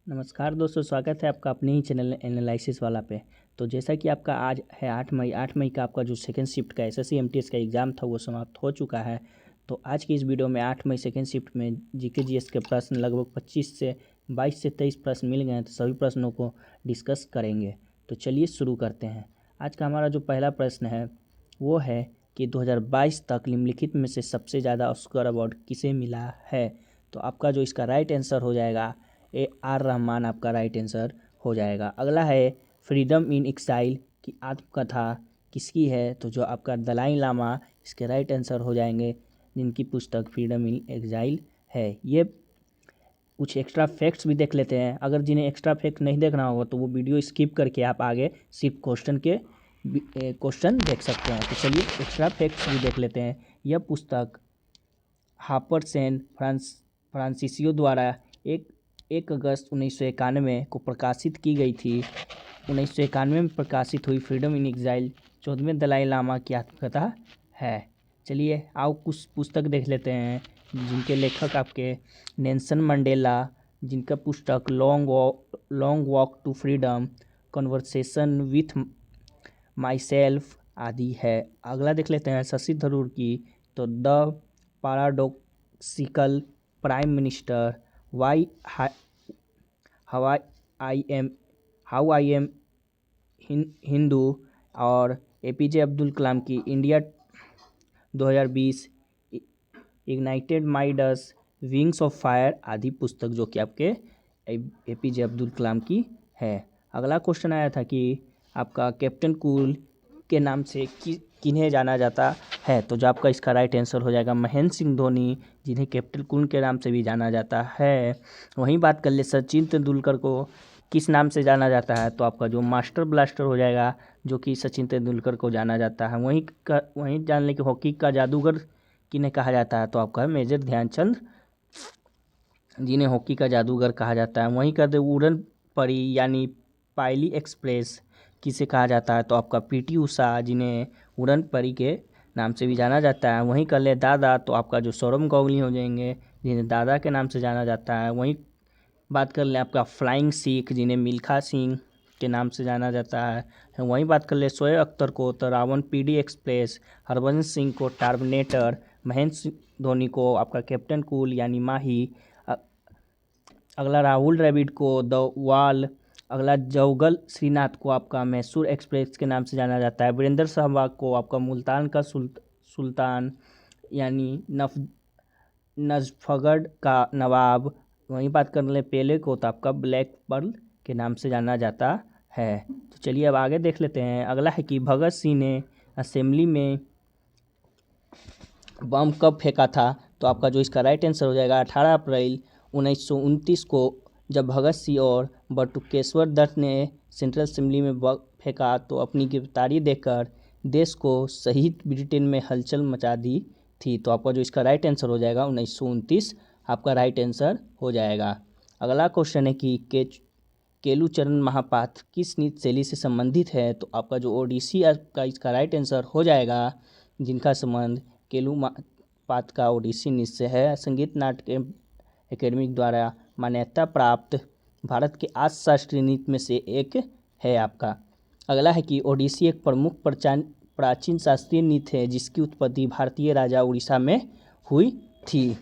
नमस्कार दोस्तों, स्वागत है आपका अपने ही चैनल एनालिसिस वाला पे। तो जैसा कि आपका आज है 8 मई का आपका जो सेकेंड शिफ्ट का एसएससी एमटीएस का एग्ज़ाम था वो समाप्त हो चुका है। तो आज की इस वीडियो में 8 मई सेकेंड शिफ्ट में जीके जीएस के प्रश्न लगभग 25 से 23 प्रश्न मिल गए हैं। तो सभी प्रश्नों को डिस्कस करेंगे। तो चलिए शुरू करते हैं। आज का हमारा जो पहला प्रश्न है वो है कि 2022 तक निम्नलिखित में से सबसे ज़्यादा ऑस्कर अवार्ड किसे मिला है। तो आपका जो इसका राइट आंसर हो जाएगा AR रहमान आपका राइट आंसर हो जाएगा। अगला है फ्रीडम इन एक्साइल की आत्मकथा किसकी है। तो जो आपका दलाई लामा इसके राइट आंसर हो जाएंगे, जिनकी पुस्तक फ्रीडम इन एक्साइल है। ये कुछ एक्स्ट्रा फैक्ट्स भी देख लेते हैं। अगर जिन्हें एक्स्ट्रा फैक्ट नहीं देखना होगा तो वो वीडियो स्किप करके आप आगे सिर्फ क्वेश्चन देख सकते हैं। तो चलिए एक्स्ट्रा फैक्ट्स भी देख लेते हैं। यह पुस्तक हापर सैन फ्रांसिसियो द्वारा 1 अगस्त 1991 को प्रकाशित की गई थी। 1991 में प्रकाशित हुई फ्रीडम इन एक्साइल 14वें दलाई लामा की आत्मकथा है। चलिए आओ कुछ पुस्तक देख लेते हैं जिनके लेखक आपके नेल्सन मंडेला, जिनका पुस्तक Long Walk to Freedom, Conversation with Myself आदि है। अगला देख लेते हैं शशि थरूर की। तो the paradoxical prime minister, why how I am Hindu, और APJ अब्दुल कलाम की India 2020, ignited Midas, wings of fire आदि पुस्तक जो कि आपके APJ अब्दुल कलाम की है। अगला क्वेश्चन आया था कि आपका कैप्टन कूल के नाम से किन्हें जाना जाता है। तो जो आपका इसका राइट आंसर हो जाएगा महेंद्र सिंह धोनी, जिन्हें कैप्टन कूल के नाम से भी जाना जाता है। वहीं बात कर ले सचिन तेंदुलकर को किस नाम से जाना जाता है। तो आपका जो मास्टर ब्लास्टर हो जाएगा, जो कि सचिन तेंदुलकर को जाना जाता है। वहीं जान लें कि हॉकी का जादूगर किन्हें कहा जाता है। तो आपका मेजर ध्यानचंद, जिन्हें हॉकी का जादूगर कहा जाता है। वहीं कर दे उड़न परी यानी पायली एक्सप्रेस किसे कहा जाता है। तो आपका PT उषा, जिन्हें उड़न परी के नाम से भी जाना जाता है। वहीं कर ले दादा, तो आपका जो सौरभ गांगुली हो जाएंगे, जिन्हें दादा के नाम से जाना जाता है। वहीं बात कर ले आपका फ्लाइंग सिख, जिन्हें मिल्खा सिंह के नाम से जाना जाता है। वहीं बात कर ले शोएब अख्तर को तो रावण PD एक्सप्रेस, हरभजन सिंह को टर्मिनेटर, महेंद्र सिंह धोनी को आपका कैप्टन कूल यानी माही, अगला राहुल द्रविड़ को द वॉल, अगला जौगल श्रीनाथ को आपका मैसूर एक्सप्रेस के नाम से जाना जाता है। वीरेंद्र सहवाग को आपका मुल्तान का सुल्तान यानी नजफगढ़ का नवाब। वहीं बात कर ले पेले को तो आपका ब्लैक पर्ल के नाम से जाना जाता है। तो चलिए अब आगे देख लेते हैं। अगला है कि भगत सिंह ने असेंबली में बम कब फेंका था। तो आपका जो इसका राइट आंसर हो जाएगा 18 अप्रैल 1929 को, जब भगत सिंह और बटुकेश्वर दत्त ने सेंट्रल असेंबली में बम फेंका तो अपनी गिरफ्तारी देकर देश को सहित ब्रिटेन में हलचल मचा दी थी। तो आपका जो इसका राइट आंसर हो जाएगा 1929 आपका राइट आंसर हो जाएगा। अगला क्वेश्चन है कि केलुचरण महापात्र किस नृत्य शैली से संबंधित है। तो आपका जो ओडिसी आपका इसका राइट आंसर हो जाएगा, जिनका संबंध केलू पात्र का ओडिसी नृत्य से है। संगीत नाट्य एकेडमी द्वारा मान्यता प्राप्त भारत के 8 शास्त्रीय नृत्य में से एक है आपका। अगला है कि ओडिसी एक प्रमुख प्राचीन शास्त्रीय नृत्य है जिसकी उत्पत्ति भारतीय राजा उड़ीसा में हुई थी।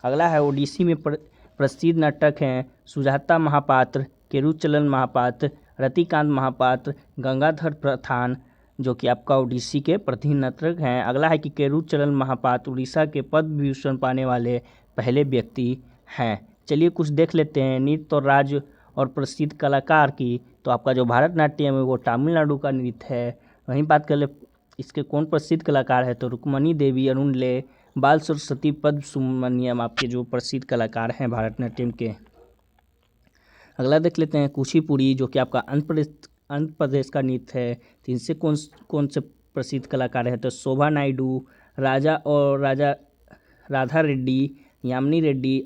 अगला है ओडिसी में प्रसिद्ध नाटक हैं सुजाता महापात्र, केलुचरण महापात्र, रतिकांत महापात्र, गंगाधर प्रधान, जो कि आपका ओडिसी के प्रसिद्ध नाटक हैं। अगला है कि केलुचरण महापात्र उड़ीसा के पद्म विभूषण पाने वाले पहले व्यक्ति हैं। चलिए कुछ देख लेते हैं नृत्य और राज्य और प्रसिद्ध कलाकार की। तो आपका जो भारतनाट्यम है वो तमिलनाडु का नृत्य है। वहीं बात कर ले इसके कौन प्रसिद्ध कलाकार है। तो रुक्मणी देवी, अरुण ले, बाल सरस्वती, पद्म सुब्रमण्यम आपके जो प्रसिद्ध कलाकार हैं भारतनाट्यम के। अगला देख लेते हैं कुचिपुड़ी, जो कि आपका आंध्र प्रदेश का नृत्य है। तो इनसे कौन से प्रसिद्ध कलाकार हैं। तो शोभा नायडू, राधा रेड्डी, यामिनी रेड्डी,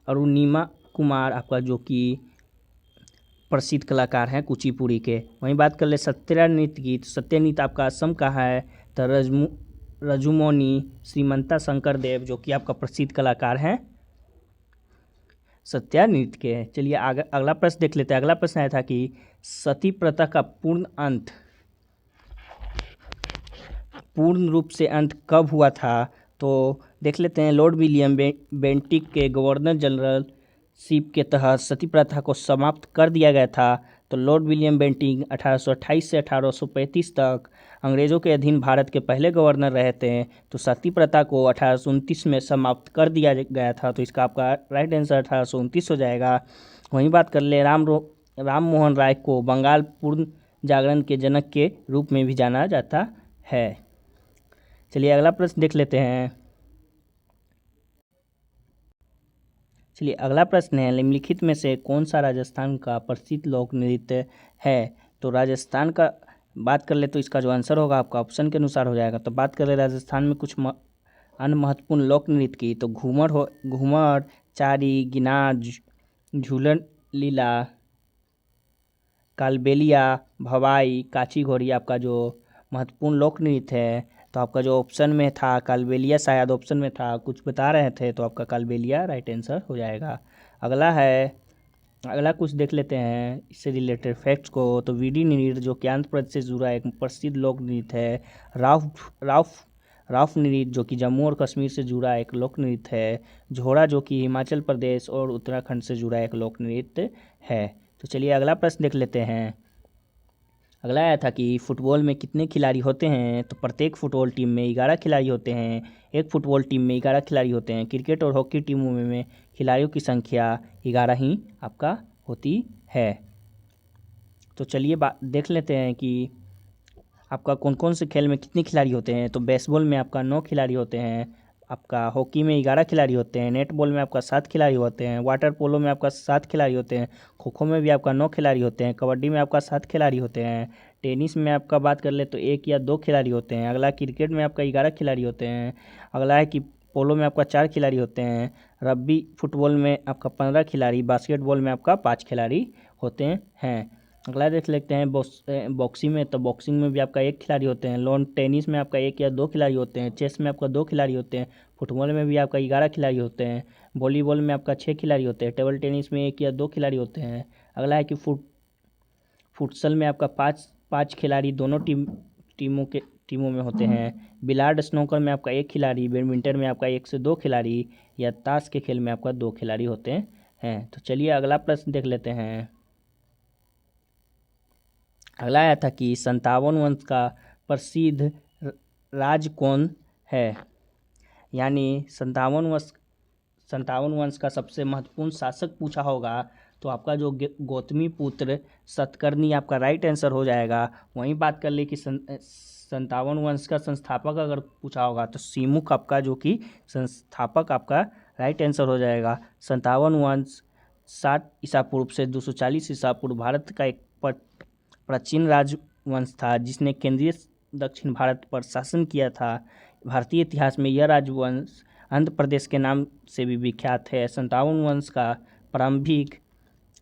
अरुणिमा कुमार आपका जो कि प्रसिद्ध कलाकार हैं कुचिपुड़ी के। वहीं बात कर ले सत्या नृत्य की। तो सत्या नृत्य आपका असम का है। तो रजुमोनी श्रीमंता शंकर देव, जो कि आपका प्रसिद्ध कलाकार हैं सत्यानृत्य के हैं। चलिए आगे अगला प्रश्न देख लेते हैं। अगला प्रश्न आया था कि सती प्रथा का पूर्ण रूप से अंत कब हुआ था। तो देख लेते हैं। लॉर्ड विलियम बेंटिक के गवर्नर जनरलशिप के तहत सती प्रथा को समाप्त कर दिया गया था। तो लॉर्ड विलियम बेंटिक 1828 से 1835 तक अंग्रेज़ों के अधीन भारत के पहले गवर्नर रहे थे। तो सती प्रथा को 1829 में समाप्त कर दिया गया था। तो इसका आपका राइट आंसर 1829 हो जाएगा। वहीं बात कर ले राम मोहन राय को बंगाल पूर्ण जागरण के जनक के रूप में भी जाना जाता है। चलिए अगला प्रश्न देख लेते हैं। चलिए अगला प्रश्न है, निम्नलिखित में से कौन सा राजस्थान का प्रसिद्ध लोक नृत्य है। तो राजस्थान का बात कर ले तो इसका जो आंसर होगा आपका ऑप्शन के अनुसार हो जाएगा। तो बात कर ले राजस्थान में कुछ अन्य महत्वपूर्ण लोक नृत्य की, तो घूमर, चारी, गिनार, झूलन लीला, कालबेलिया, भवाई, काची घोड़ी आपका जो महत्वपूर्ण लोक नृत्य है। तो आपका जो ऑप्शन में था कालबेलिया, शायद ऑप्शन में था, कुछ बता रहे थे, तो आपका कालबेलिया राइट आंसर हो जाएगा। अगला कुछ देख लेते हैं इससे रिलेटेड फैक्ट्स को। तो वीडी नृत्य जो कि आंध्र प्रदेश से जुड़ा एक प्रसिद्ध लोक नृत्य है। राउफ नृत्य जो कि जम्मू और कश्मीर से जुड़ा एक लोक नृत्य है। झोड़ा जो कि हिमाचल प्रदेश और उत्तराखंड से जुड़ा एक लोक नृत्य है। तो चलिए अगला प्रश्न देख लेते हैं। अगला आया था कि फुटबॉल में कितने खिलाड़ी होते हैं। तो प्रत्येक फुटबॉल टीम में 11 खिलाड़ी होते हैं। एक फुटबॉल टीम में 11 खिलाड़ी होते हैं। क्रिकेट और हॉकी टीमों में खिलाड़ियों की संख्या 11 ही आपका होती है। तो चलिए देख लेते हैं कि आपका कौन कौन से खेल में कितने खिलाड़ी होते हैं। तो बेसबॉल में आपका 9 खिलाड़ी होते हैं। आपका हॉकी में 11 खिलाड़ी होते हैं। नेटबॉल में आपका 7 खिलाड़ी होते हैं। वाटर पोलो में आपका 7 खिलाड़ी होते हैं। खो खो में भी आपका 9 खिलाड़ी होते हैं। कबड्डी में आपका 7 खिलाड़ी होते हैं। टेनिस में आपका बात कर ले तो 1 या 2 खिलाड़ी होते हैं। अगला क्रिकेट में आपका 11 खिलाड़ी होते हैं। अगला है कि पोलो में आपका 4 खिलाड़ी होते हैं। रग्बी फुटबॉल में आपका 15 खिलाड़ी। बास्केटबॉल में आपका 5 खिलाड़ी होते हैं। अगला देख लेते हैं बॉक्सिंग में। तो बॉक्सिंग में भी आपका 1 खिलाड़ी होते हैं। लॉन टेनिस में आपका 1 या 2 खिलाड़ी होते हैं। चेस में आपका 2 खिलाड़ी होते हैं। फुटबॉल में भी आपका 11 खिलाड़ी होते हैं। वॉलीबॉल में आपका 6 खिलाड़ी होते हैं। टेबल टेनिस में 1 या 2 खिलाड़ी होते हैं। अगला है कि फुटसल में आपका 5 खिलाड़ी दोनों टीमों में होते हैं। बिलार्ड स्नोकर में आपका 1 खिलाड़ी। बैडमिंटन में आपका 1 से 2 खिलाड़ी या ताश के खेल में आपका 2 खिलाड़ी होते हैं। तो चलिए अगला प्रश्न देख लेते हैं। अगला आया था कि 57 वंश का प्रसिद्ध राज कौन है। यानी 57 वंश का सबसे महत्वपूर्ण शासक पूछा होगा तो आपका जो गौतमी पुत्र सतकर्णी आपका राइट आंसर हो जाएगा। वहीं बात कर ले कि 57 वंश का संस्थापक अगर पूछा होगा तो सिमुक आपका जो कि संस्थापक आपका राइट आंसर हो जाएगा। 57 वंश 60 ईसा पूर्व से 240 ईसा पूर्व भारत का एक प्राचीन राजवंश था जिसने केंद्रीय दक्षिण भारत पर शासन किया था। भारतीय इतिहास में यह राजवंश आंध्र प्रदेश के नाम से भी विख्यात है। 57 वंश का प्रारंभिक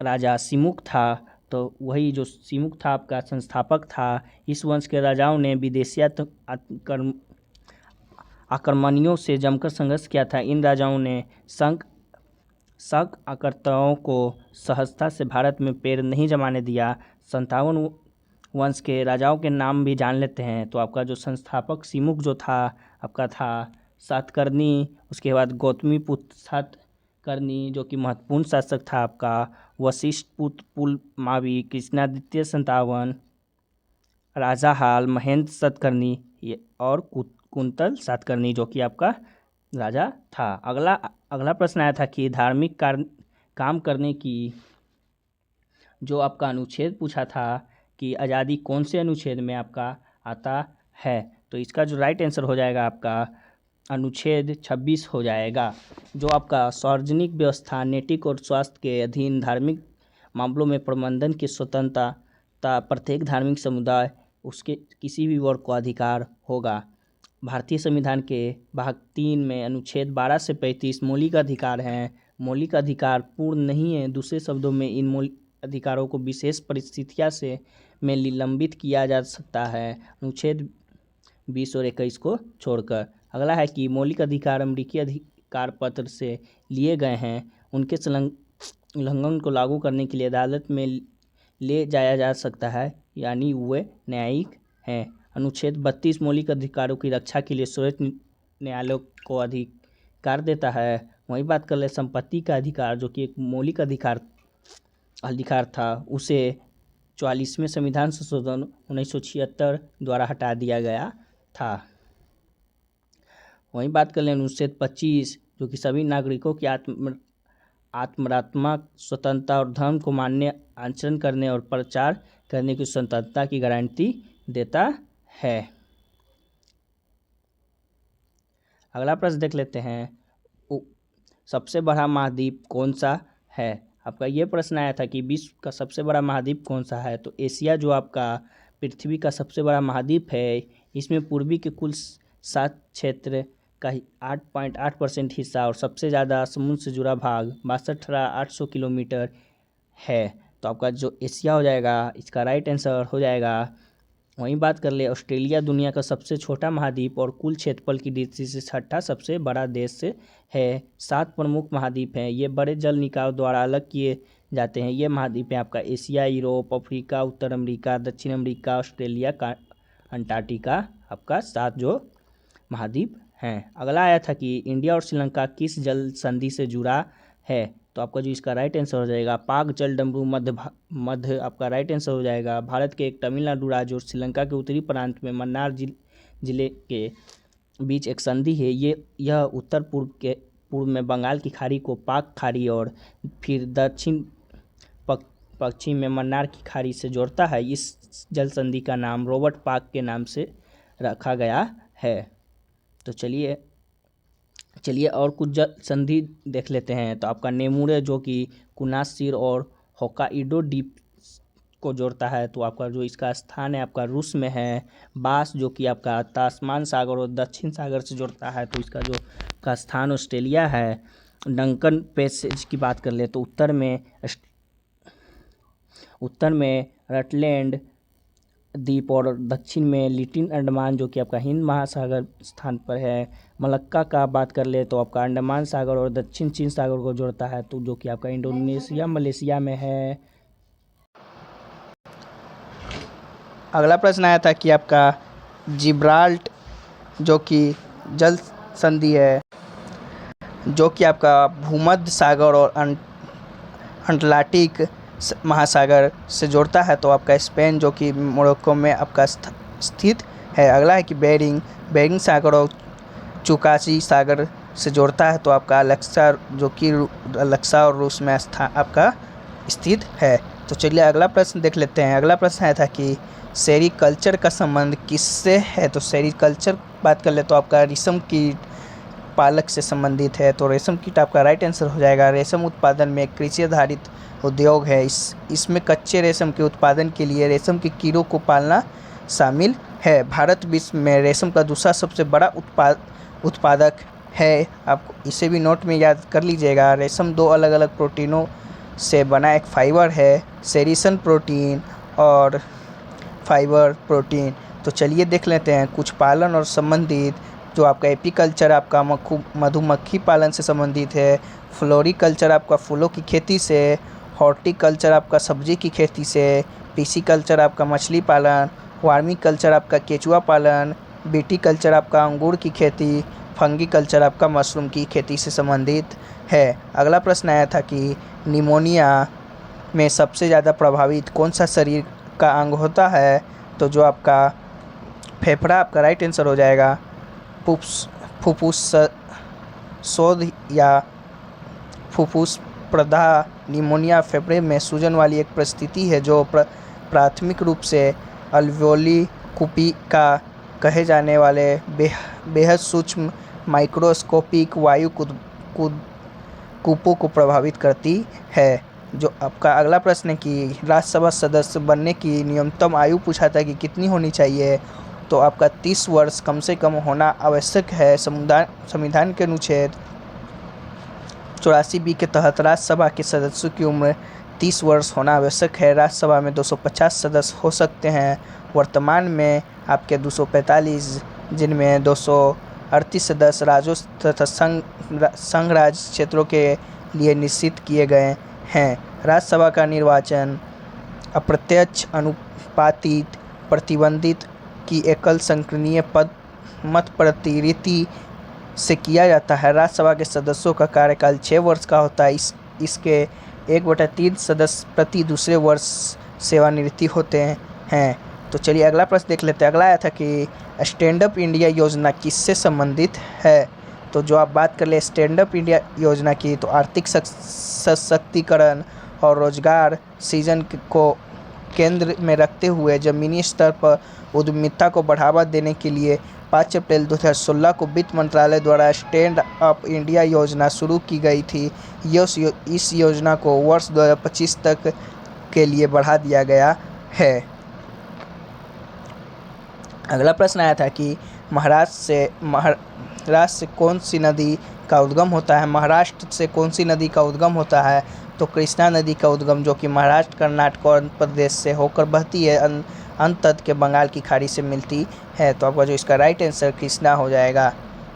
राजा सिमुक था। तो वही जो सिमुक था आपका संस्थापक था। इस वंश के राजाओं ने विदेशी आक्रमणियों से जमकर संघर्ष किया था। इन राजाओं ने शक आक्रांताओं को सहजता से भारत में पैर नहीं जमाने दिया। 57 वंश के राजाओं के नाम भी जान लेते हैं। तो आपका जो संस्थापक सिमुक जो था आपका था सातकर्णी। उसके बाद गौतमीपुत्र सातकर्णी जो कि महत्वपूर्ण शासक था आपका। वशिष्ठ पुत्र पुलमावी, कृष्णादित्य 57, राजाहाल, महेंद्र सातकर्णी और कुंतल सातकर्णी जो कि आपका राजा था। अगला प्रश्न आया था कि धार्मिक काम करने की जो आपका अनुच्छेद पूछा था कि आज़ादी कौन से अनुच्छेद में आपका आता है। तो इसका जो राइट आंसर हो जाएगा आपका अनुच्छेद 26 हो जाएगा। जो आपका सार्वजनिक व्यवस्था, नैतिक और स्वास्थ्य के अधीन धार्मिक मामलों में प्रबंधन की स्वतंत्रता प्रत्येक धार्मिक समुदाय उसके किसी भी वर्ग को अधिकार होगा। भारतीय संविधान के भाग 3 में अनुच्छेद 12 से 35 मौलिक अधिकार हैं। मौलिक अधिकार पूर्ण नहीं है। दूसरे शब्दों में इन मौलिक अधिकारों को विशेष परिस्थितियों में निलंबित किया जा सकता है, अनुच्छेद 20 और 21 को छोड़कर। अगला है कि मौलिक अधिकार अमेरिकी अधिकार पत्र से लिए गए हैं। उनके उल्लंघन को लागू करने के लिए अदालत में ले जाया जा सकता है, यानी वे न्यायिक हैं। अनुच्छेद 32 मौलिक अधिकारों की रक्षा के लिए सर्वोच्च न्यायालय को अधिकार देता है। वहीं बात कर ले संपत्ति का अधिकार, जो कि एक मौलिक अधिकार था, उसे 44वें संविधान संशोधन 1976 द्वारा हटा दिया गया था। वहीं बात कर लें अनुच्छेद 25, जो कि सभी नागरिकों की आत्मरक्षात्मक स्वतंत्रता और धर्म को मानने, आचरण करने और प्रचार करने की स्वतंत्रता की गारंटी देता है। अगला प्रश्न देख लेते हैं, सबसे बड़ा महाद्वीप कौन सा है। आपका ये प्रश्न आया था कि विश्व का सबसे बड़ा महाद्वीप कौन सा है। तो एशिया जो आपका पृथ्वी का सबसे बड़ा महाद्वीप है, इसमें पूर्वी के कुल 7 क्षेत्र का 8.8% हिस्सा और सबसे ज़्यादा समुद्र से जुड़ा भाग 62,800 किलोमीटर है। तो आपका जो एशिया हो जाएगा, इसका राइट आंसर हो जाएगा। वहीं बात कर ले ऑस्ट्रेलिया दुनिया का सबसे छोटा महाद्वीप और कुल क्षेत्रफल की दृष्टि से छठा सबसे बड़ा देश है। 7 प्रमुख महाद्वीप हैं, ये बड़े जल निकायों द्वारा अलग किए जाते हैं। ये महाद्वीप हैं आपका एशिया, यूरोप, अफ्रीका, उत्तर अमेरिका, दक्षिण अमेरिका, ऑस्ट्रेलिया का अंटार्कटिका, आपका 7 जो महाद्वीप हैं। अगला आया था कि इंडिया और श्रीलंका किस जल संधि से जुड़ा है। तो आपका जो इसका राइट आंसर हो जाएगा पाक जल डमरू मध्य आपका राइट आंसर हो जाएगा। भारत के एक तमिलनाडु राज्य और श्रीलंका के उत्तरी प्रांत में मन्नार जिले के बीच एक संधि है। यह उत्तर पूर्व में बंगाल की खाड़ी को पाक खाड़ी और फिर दक्षिण पश्चिम में मन्नार की खाड़ी से जोड़ता है। इस जल संधि का नाम रॉबर्ट पाक के नाम से रखा गया है। तो चलिए और कुछ जल संधि देख लेते हैं। तो आपका नेमुरे, जो कि कुनासिर और होक्काइडो द्वीप को जोड़ता है, तो आपका जो इसका स्थान है आपका रूस में है। बास, जो कि आपका तास्मान सागर और दक्षिण सागर से जोड़ता है, तो इसका जो का स्थान ऑस्ट्रेलिया है। डंकन पैसेज की बात कर ले तो उत्तर में रटलैंड द्वीप और दक्षिण में लिटिल अंडमान, जो कि आपका हिंद महासागर स्थान पर है। मलक्का का बात कर ले तो आपका अंडमान सागर और दक्षिण चीन सागर को जोड़ता है, तो जो कि आपका इंडोनेशिया मलेशिया में है। अगला प्रश्न आया था कि आपका जिब्राल्टर, जो कि जल संधि है, जो कि आपका भूमध्य सागर और अटलांटिक महासागर से जोड़ता है, तो आपका स्पेन, जो कि मोरक्को में आपका स्थित है। अगला है कि बेरिंग सागर और चुकासी सागर से जोड़ता है, तो आपका अलेक्सा, जो कि अलेक्सा और रूस में आपका स्थित है। तो चलिए अगला प्रश्न देख लेते हैं। अगला प्रश्न आया था कि सेरीकल्चर का संबंध किससे है। तो सेरीकल्चर बात कर ले तो आपका रेशम कीट पालक से संबंधित है। तो रेशम कीट आपका राइट आंसर हो जाएगा। रेशम उत्पादन में कृषि आधारित उद्योग है। इसमें कच्चे रेशम के उत्पादन के लिए रेशम के कीड़ों को पालना शामिल है। भारत विश्व में रेशम का दूसरा सबसे बड़ा उत्पादक है। आप इसे भी नोट में याद कर लीजिएगा। रेशम 2 अलग अलग प्रोटीनों से बना एक फाइबर है, सेरिसन प्रोटीन और फाइबर प्रोटीन। तो चलिए देख लेते हैं कुछ पालन और संबंधित। जो आपका एपीकल्चर आपका मधुमक्खी पालन से संबंधित है। फ्लोरिकल्चर आपका फूलों की खेती से। हॉर्टिकल्चर आपका सब्जी की खेती से। पिसीकल्चर आपका मछली पालन। वार्मिकल्चर आपका केचुआ पालन। विटीकल्चर आपका अंगूर की खेती। फंगीकल्चर आपका मशरूम की खेती से संबंधित है। अगला प्रश्न आया था कि निमोनिया में सबसे ज़्यादा प्रभावित कौन सा शरीर का अंग होता है। तो जो आपका फेफड़ा आपका राइट आंसर हो जाएगा। फुफ्फुस शोध या फुफ्फुस प्रदाह निमोनिया फेफड़े में सूजन वाली एक परिस्थिति है, जो प्राथमिक रूप से अल्वियोली कुपिका कहे जाने वाले बेहद सूक्ष्म माइक्रोस्कोपिक वायु कूपों को प्रभावित करती है। जो आपका अगला प्रश्न है कि राज्यसभा सदस्य बनने की न्यूनतम आयु पूछा था कि कितनी होनी चाहिए। तो आपका 30 वर्ष कम से कम होना आवश्यक है। संविधान के अनुच्छेद 84B के तहत राज्यसभा के सदस्यों की उम्र 30 वर्ष होना आवश्यक है। राज्यसभा में 250 सदस्य हो सकते हैं। वर्तमान में आपके 245, जिनमें 238 सदस्य राज्यों तथा संघ राज्य क्षेत्रों के लिए निश्चित किए गए हैं। राज्यसभा का निर्वाचन अप्रत्यक्ष, अनुपातिक, प्रतिबंधित की एकल संकीर्ण मत प्रतिरीति से किया जाता है। राज्यसभा के सदस्यों का कार्यकाल 6 वर्ष का होता है। इसके 1/3 सदस्य प्रति दूसरे वर्ष सेवानिवृत्ति होते हैं। तो चलिए अगला प्रश्न देख लेते हैं। अगला आया था कि स्टैंड अप इंडिया योजना किससे संबंधित है। तो जो आप बात कर ले स्टैंड अप इंडिया योजना की, तो आर्थिक सशक्तिकरण और रोजगार सृजन को केंद्र में रखते हुए ज़मीनी स्तर पर उद्यमिता को बढ़ावा देने के लिए 5 अप्रैल 2016 को वित्त मंत्रालय द्वारा स्टैंड अप इंडिया योजना शुरू की गई थी। इस योजना को वर्ष 2025 तक के लिए बढ़ा दिया गया है। अगला प्रश्न आया था कि महाराष्ट्र से कौन सी नदी का उद्गम होता है। महाराष्ट्र से कौन सी नदी का उद्गम होता है। तो कृष्णा नदी का उद्गम, जो कि महाराष्ट्र, कर्नाटक और आंध्र प्रदेश से होकर बहती है, अंततः के बंगाल की खाड़ी से मिलती है। तो आपका जो इसका राइट आंसर कृष्णा हो जाएगा।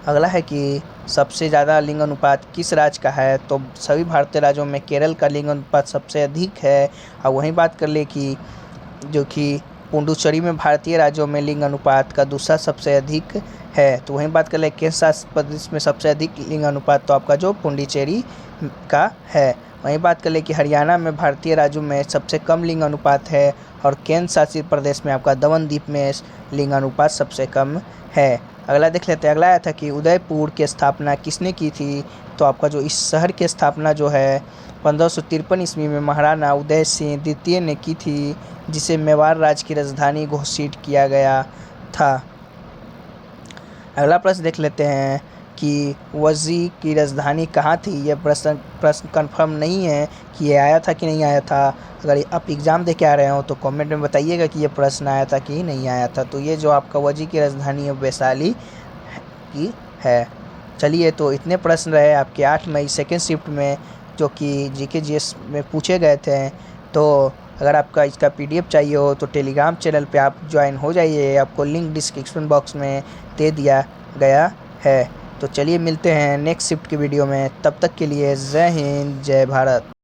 अगला है कि सबसे ज़्यादा लिंग अनुपात किस राज्य का है। तो सभी भारतीय राज्यों में केरल का लिंग अनुपात सबसे अधिक है। और वहीं बात कर ले कि जो कि पुडुचेरी में भारतीय राज्यों में लिंग अनुपात का दूसरा सबसे अधिक है। तो वहीं बात कर ले केंद्र शासित प्रदेश में सबसे अधिक लिंग अनुपात, तो आपका जो पुडुचेरी का है। वहीं बात कर ले कि हरियाणा में भारतीय राज्यों में सबसे कम लिंग अनुपात है और केंद्र शासित प्रदेश में आपका दमनदीप में लिंग अनुपात सबसे कम है। अगला देख लेते हैं। अगला आया था कि उदयपुर की स्थापना किसने की थी। तो आपका जो इस शहर की स्थापना जो है 1553 ईस्वी में महाराणा उदय सिंह द्वितीय ने की थी, जिसे मेवाड़ राज्य की राजधानी घोषित किया गया था। अगला प्रश्न देख लेते हैं कि वज्जी की राजधानी कहाँ थी। यह प्रश्न कंफर्म नहीं है कि ये आया था कि नहीं आया था। अगर आप एग्ज़ाम दे के आ रहे हो तो कमेंट में बताइएगा कि ये प्रश्न आया था कि नहीं आया था। तो ये जो आपका वज्जी की राजधानी है वैशाली की है। चलिए, तो इतने प्रश्न रहे आपके 8 मई सेकेंड शिफ्ट में, जो कि जीके जीएस में पूछे गए थे। तो अगर आपका इसका PDF चाहिए हो तो टेलीग्राम चैनल पे आप ज्वाइन हो जाइए। आपको लिंक डिस्क्रिप्शन बॉक्स में दे दिया गया है। तो चलिए मिलते हैं नेक्स्ट शिफ्ट की वीडियो में। तब तक के लिए जय हिंद, जय भारत।